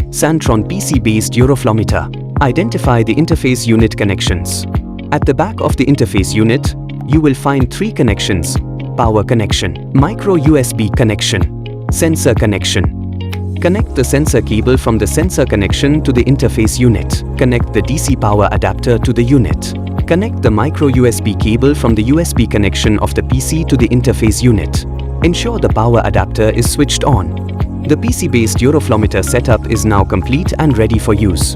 Santron PC-Based Uroflowmeter. Identify the interface unit connections. At the back of the interface unit, you will find 3 connections: power connection, micro USB connection, sensor connection. Connect the sensor cable from the sensor connection to the interface unit. Connect the DC power adapter to the unit. Connect the micro USB cable from the USB connection of the PC to the interface unit. Ensure the power adapter is switched on. The PC-based Uroflowmeter setup is now complete and ready for use.